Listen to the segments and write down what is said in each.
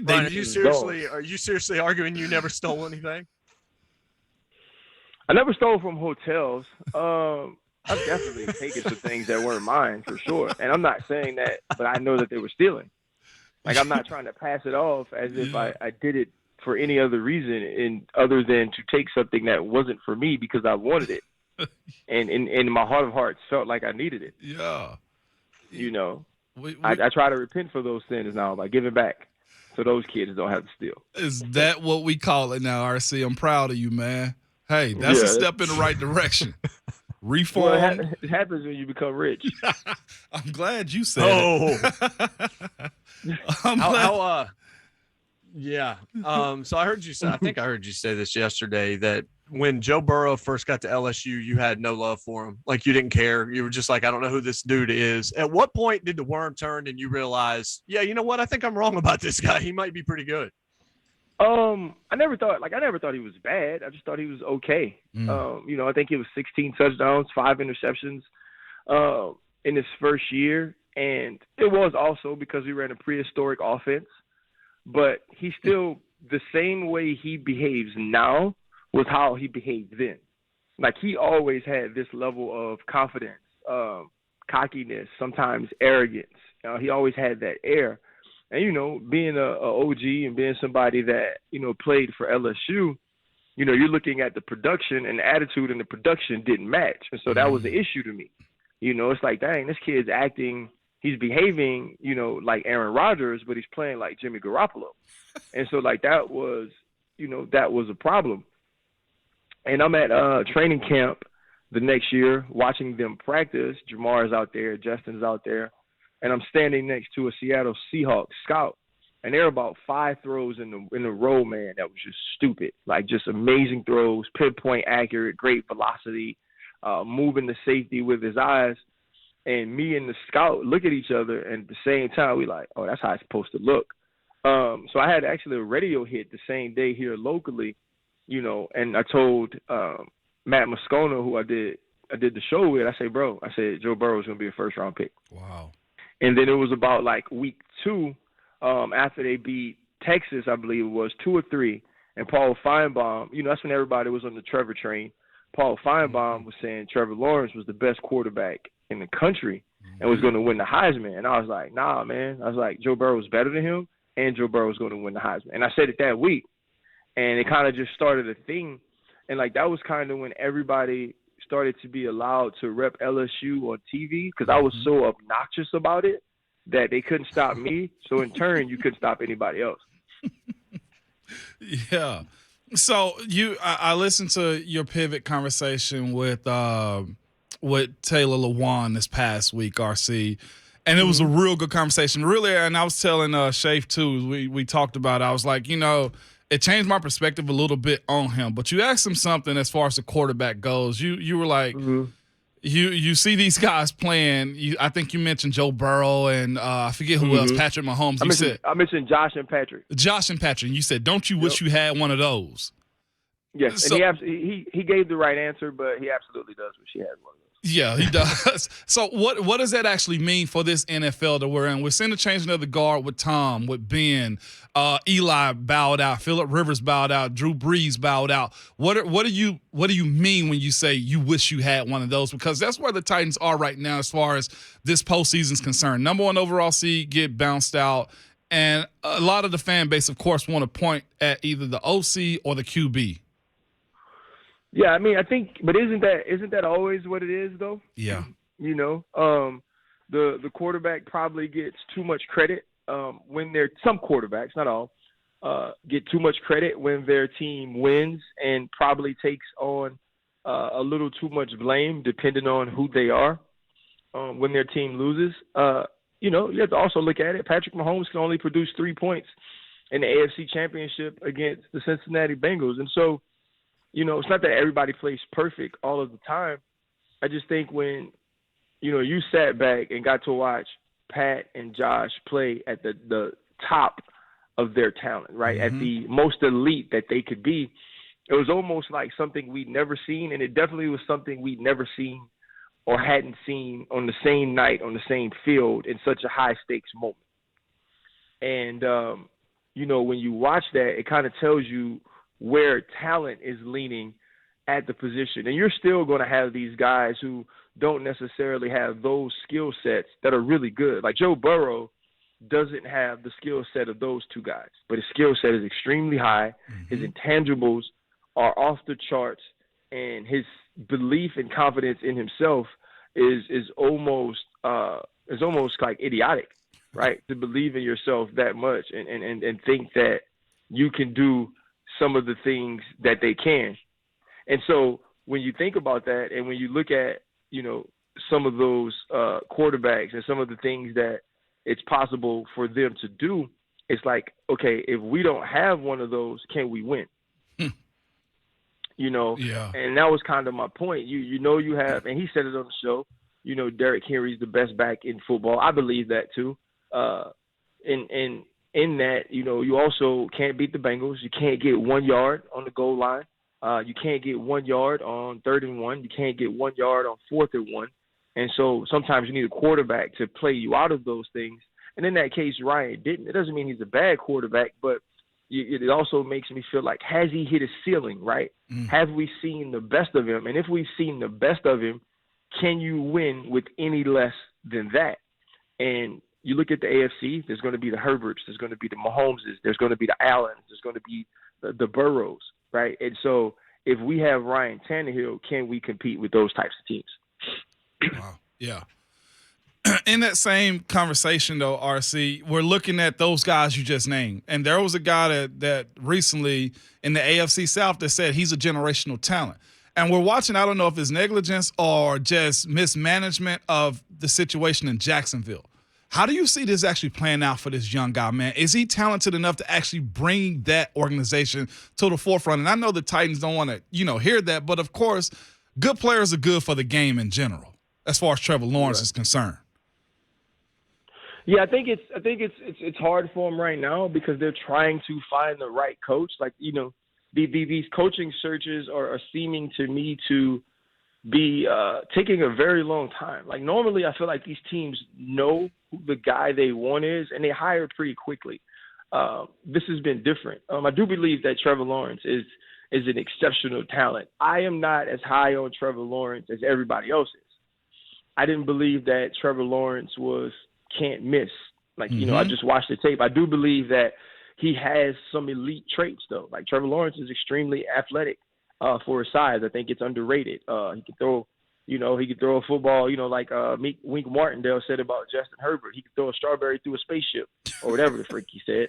Brian, are you seriously arguing you never stole anything? I never stole from hotels. I've definitely taken some things that weren't mine for sure, and I'm not saying that, but I know that they were stealing. Like I'm not trying to pass it off as if I did it for any other reason other than to take something that wasn't for me because I wanted it, and in my heart of hearts felt like I needed it. Yeah. You know, We, I try to repent for those sins now by giving back, so those kids don't have to steal. is that what we call it now, RC? I'm proud of you, man. Hey, that's a Yeah. step in the right direction. Well, Reformed. it happens when you become rich. I'm glad you said it. I'm How, glad. how yeah. So I heard you say, I think I heard you say this yesterday, that when Joe Burrow first got to LSU, you had no love for him. Like you didn't care. You were just like, I don't know who this dude is. At what point did the worm turn and you realize, yeah, you know what? I think I'm wrong about this guy. He might be pretty good. I never thought he was bad. I just thought he was okay. I think it was 16 touchdowns, 5 interceptions, in his first year, and it was also because we ran a prehistoric offense. But he still, the same way he behaves now was how he behaved then. Like he always had this level of confidence, cockiness, sometimes arrogance. He always had that air. And, being a OG and being somebody that, played for LSU, you're looking at the production, and the attitude and the production didn't match. And so that was the issue to me. It's like, dang, this kid's he's behaving, like Aaron Rodgers, but he's playing like Jimmy Garoppolo. And so like that was a problem. And I'm at training camp the next year watching them practice. Jamar's out there, Justin's out there. And I'm standing next to a Seattle Seahawks scout, and there are about 5 throws in the row, man, that was just stupid. Like just amazing throws, pinpoint accurate, great velocity, moving the safety with his eyes. And me and the scout look at each other, and at the same time, we like, oh, that's how it's supposed to look. So I had actually a radio hit the same day here locally, and I told Matt Moscona, who I did the show with, I said, Joe Burrow is going to be a first-round pick. Wow. And then it was about like week 2, after they beat Texas, I believe it was 2 or 3, and Paul Feinbaum, that's when everybody was on the Trevor train. Paul Feinbaum was saying Trevor Lawrence was the best quarterback in the country and was going to win the Heisman. And I was like, nah, man. I was like, Joe Burrow was better than him, and Joe Burrow was going to win the Heisman. And I said it that week, and it kind of just started a thing. And like that was kind of when everybody started to be allowed to rep LSU on TV, because I was so obnoxious about it that they couldn't stop me. So in turn, you couldn't stop anybody else. Yeah. So I listened to your pivot conversation with Taylor Lewan this past week, RC, and it was a real good conversation. Really, and I was telling Shafe too. We talked about it. I was like, it changed my perspective a little bit on him. But you asked him something as far as the quarterback goes. You were like, you see these guys playing. I think you mentioned Joe Burrow and I forget who else, Patrick Mahomes. I mentioned Josh and Patrick. You said, don't you wish you had one of those? Yes, So, and he gave the right answer, but he absolutely does wish he had one of those. Yeah, he does. So what does that actually mean for this NFL that we're in? We're seeing the changing of the guard with Tom, with Ben, Eli bowed out, Phillip Rivers bowed out, Drew Brees bowed out. What do you mean when you say you wish you had one of those? Because that's where the Titans are right now as far as this postseason is concerned. Number 1 overall seed get bounced out, and a lot of the fan base, of course, want to point at either the OC or the QB. Yeah, I mean, I think, but isn't that always what it is, though? Yeah. The quarterback probably gets too much credit when some quarterbacks, not all, get too much credit when their team wins, and probably takes on a little too much blame depending on who they are when their team loses. You have to also look at it. Patrick Mahomes can only produce 3 points in the AFC Championship against the Cincinnati Bengals, and so. It's not that everybody plays perfect all of the time. I just think when, you sat back and got to watch Pat and Josh play at the top of their talent, right, at the most elite that they could be, it was almost like something we'd never seen, and it definitely was something we'd never seen or hadn't seen on the same night on the same field in such a high-stakes moment. And when you watch that, it kind of tells you where talent is leaning at the position. And you're still going to have these guys who don't necessarily have those skill sets that are really good. Like Joe Burrow doesn't have the skill set of those two guys, but his skill set is extremely high. His intangibles are off the charts, and his belief and confidence in himself is almost like idiotic, right? To believe in yourself that much and think that you can do some of the things that they can. And so when you think about that, and when you look at some of those quarterbacks and some of the things that it's possible for them to do, it's like, okay, if we don't have one of those, can we win? Yeah. And that was kind of my point. You have, and he said it on the show, Derrick Henry's the best back in football. I believe that too. In that, you also can't beat the Bengals. You can't get 1 yard on the goal line. You can't get 1 yard on 3rd and 1. You can't get 1 yard on 4th and 1. And so sometimes you need a quarterback to play you out of those things. And in that case, Ryan didn't. It doesn't mean he's a bad quarterback, but it also makes me feel like, has he hit his ceiling, right? Have we seen the best of him? And if we've seen the best of him, can you win with any less than that? And you look at the AFC, there's going to be the Herberts, there's going to be the Mahomeses, there's going to be the Allens, there's going to be the Burrows, right? And so if we have Ryan Tannehill, can we compete with those types of teams? Wow. Yeah. In that same conversation, though, RC, we're looking at those guys you just named. And there was a guy that recently in the AFC South that said he's a generational talent. And we're watching, I don't know if it's negligence or just mismanagement of the situation in Jacksonville. How do you see this actually playing out for this young guy, man? Is he talented enough to actually bring that organization to the forefront? And I know the Titans don't want to, hear that, but of course, good players are good for the game in general, as far as Trevor Lawrence is concerned. Yeah, I think it's hard for them right now because they're trying to find the right coach. Like, these coaching searches are seeming to me to be taking a very long time. Like, normally I feel like these teams know who the guy they want is, and they hire pretty quickly. This has been different. I do believe that Trevor Lawrence is an exceptional talent. I am not as high on Trevor Lawrence as everybody else is. I didn't believe that Trevor Lawrence was can't miss. Like, I just watched the tape. I do believe that he has some elite traits, though. Like, Trevor Lawrence is extremely athletic for his size. I think it's underrated. He can throw, he could throw a football, like Wink Martindale said about Justin Herbert. He could throw a strawberry through a spaceship or whatever the freak he said,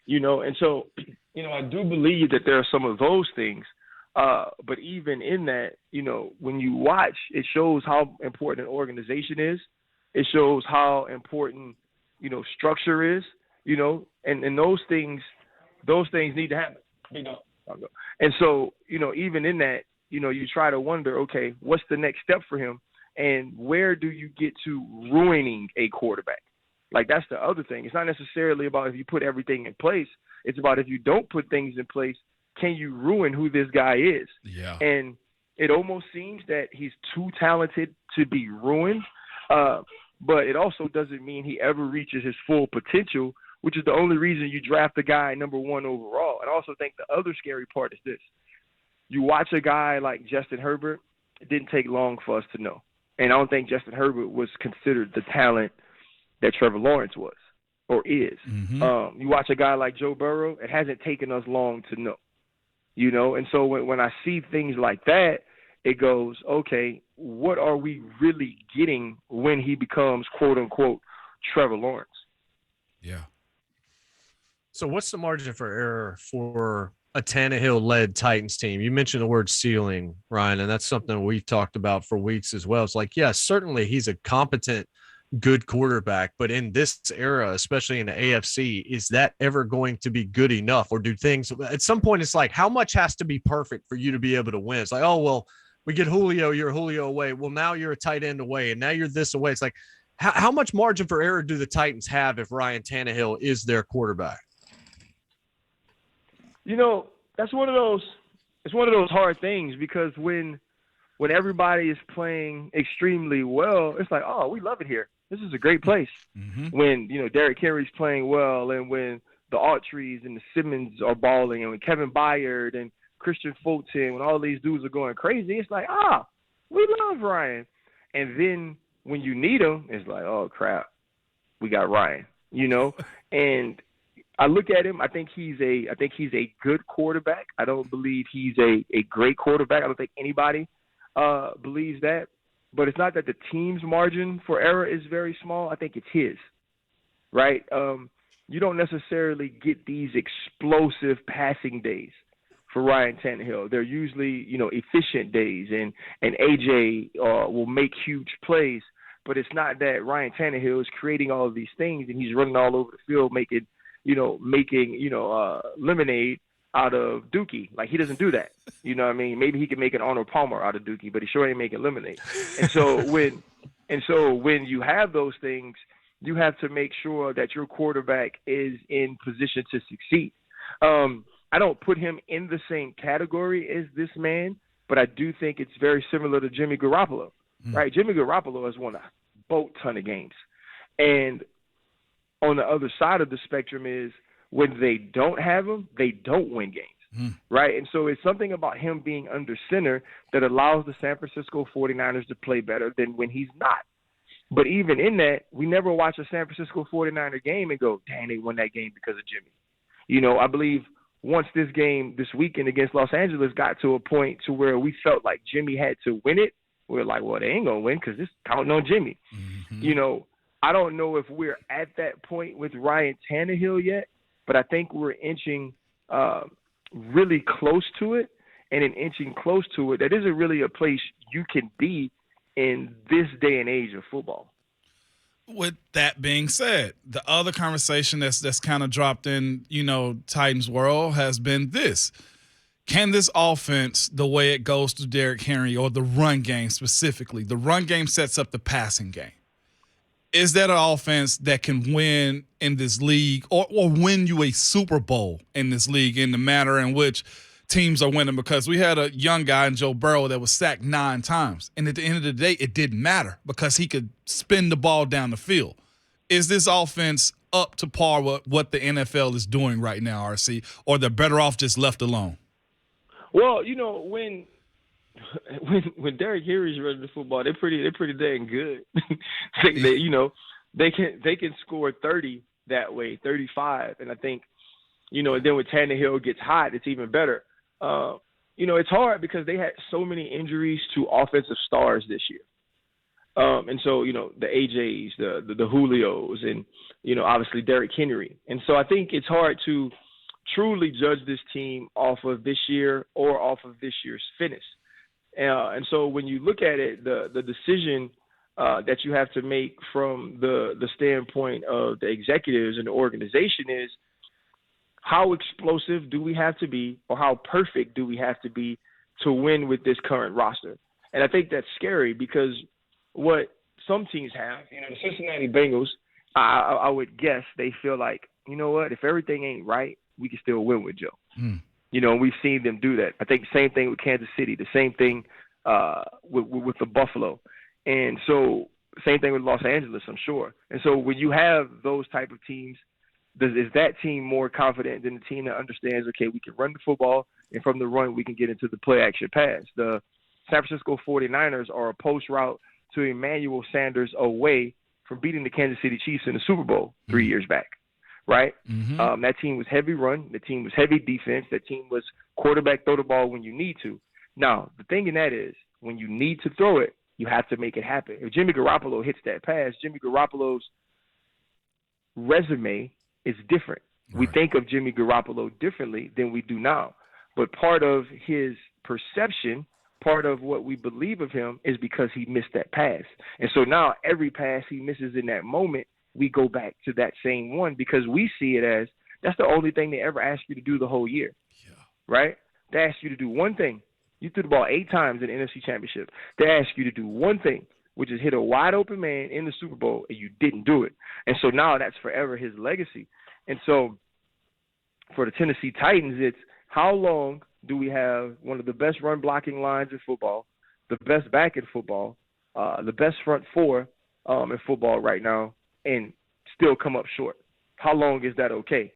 And so, I do believe that there are some of those things. But even in that, when you watch, it shows how important an organization is. It shows how important, structure is, and those things need to happen, And so, even in that, you try to wonder, okay, what's the next step for him? And where do you get to ruining a quarterback? Like, that's the other thing. It's not necessarily about if you put everything in place. It's about if you don't put things in place, can you ruin who this guy is? Yeah. And it almost seems that he's too talented to be ruined. But it also doesn't mean he ever reaches his full potential, which is the only reason you draft the guy number 1 overall. And I also think the other scary part is this. You watch a guy like Justin Herbert, it didn't take long for us to know. And I don't think Justin Herbert was considered the talent that Trevor Lawrence was or is. You watch a guy like Joe Burrow, it hasn't taken us long to know. And so when I see things like that, it goes, okay, what are we really getting when he becomes, quote unquote, Trevor Lawrence? Yeah. So what's the margin for error for a Tannehill-led Titans team? You mentioned the word ceiling, Ryan, and that's something we've talked about for weeks as well. It's like, yeah, certainly he's a competent, good quarterback, but in this era, especially in the AFC, is that ever going to be good enough? Or do things at some point, it's like, how much has to be perfect for you to be able to win? It's like, oh, well, we get Julio, you're Julio away. Well, now you're a tight end away, and now you're this away. It's like, how much margin for error do the Titans have if Ryan Tannehill is their quarterback? That's one of those. It's one of those hard things because when everybody is playing extremely well, it's like, oh, we love it here. This is a great place. When, Derrick Henry's playing well, and when the Autreys and the Simmons are balling, and when Kevin Byard and Christian Fulton, when all these dudes are going crazy, it's like, we love Ryan. And then when you need him, it's like, oh, crap, we got Ryan, And I look at him, I think he's a good quarterback. I don't believe he's a great quarterback. I don't think anybody believes that. But it's not that the team's margin for error is very small. I think it's his, right? You don't necessarily get these explosive passing days for Ryan Tannehill. They're usually, efficient days, and AJ will make huge plays. But it's not that Ryan Tannehill is creating all of these things and he's running all over the field making lemonade out of Dookie. Like, he doesn't do that. You know what I mean? Maybe he can make an Arnold Palmer out of Dookie, but he sure ain't making lemonade. And so when you have those things, you have to make sure that your quarterback is in position to succeed. I don't put him in the same category as this man, but I do think it's very similar to Jimmy Garoppolo, right? Jimmy Garoppolo has won a boat ton of games. And on the other side of the spectrum is when they don't have him, they don't win games, right? And so it's something about him being under center that allows the San Francisco 49ers to play better than when he's not. But even in that, we never watch a San Francisco 49er game and go, dang, they won that game because of Jimmy. I believe once this game this weekend against Los Angeles got to a point to where we felt like Jimmy had to win it, we were like, well, they ain't going to win because this counting on Jimmy. I don't know if we're at that point with Ryan Tannehill yet, but I think we're inching really close to it. And in inching close to it, that isn't really a place you can be in this day and age of football. With that being said, the other conversation that's kind of dropped in, Titans world has been this. Can this offense, the way it goes to Derrick Henry, or the run game specifically, the run game sets up the passing game. Is that an offense that can win in this league or win you a Super Bowl in this league in the manner in which teams are winning? Because we had a young guy in Joe Burrow that was sacked 9 times. And at the end of the day, it didn't matter because he could spin the ball down the field. Is this offense up to par with what the NFL is doing right now, RC, or they're better off just left alone? Well, when Derrick Henry's running the football, they're pretty dang good. They can score 30 that way, 35, and I think, and then when Tannehill gets hot, it's even better. It's hard because they had so many injuries to offensive stars this year, and so the AJs, the Julios, and obviously Derrick Henry, and so I think it's hard to truly judge this team off of this year or off of this year's finish. And so when you look at it, the decision that you have to make from the standpoint of the executives and the organization is, how explosive do we have to be, or how perfect do we have to be to win with this current roster? And I think that's scary because what some teams have, the Cincinnati Bengals, I would guess they feel like, what, if everything ain't right, we can still win with Joe. We've seen them do that. I think same thing with Kansas City, the same thing with the Buffalo. And so same thing with Los Angeles, I'm sure. And so when you have those type of teams, is that team more confident than the team that understands, okay, we can run the football, and from the run we can get into the play action pass? The San Francisco 49ers are a post route to Emmanuel Sanders away from beating the Kansas City Chiefs in the Super Bowl 3 years back. Right? That team was heavy run. The team was heavy defense. That team was quarterback throw the ball when you need to. Now, the thing in that is, when you need to throw it, you have to make it happen. If Jimmy Garoppolo hits that pass, Jimmy Garoppolo's resume is different. Right. We think of Jimmy Garoppolo differently than we do now. But part of his perception, part of what we believe of him, is because he missed that pass. And so now every pass he misses in that moment, we go back to that same one because we see it as that's the only thing they ever ask you to do the whole year, right? They ask you to do one thing. You threw the ball 8 times in the NFC Championship. They ask you to do one thing, which is hit a wide open man in the Super Bowl, and you didn't do it. And so now that's forever his legacy. And so for the Tennessee Titans, it's how long do we have one of the best run blocking lines in football, the best back in football, the best front four, in football right now and still come up short? How long is that okay?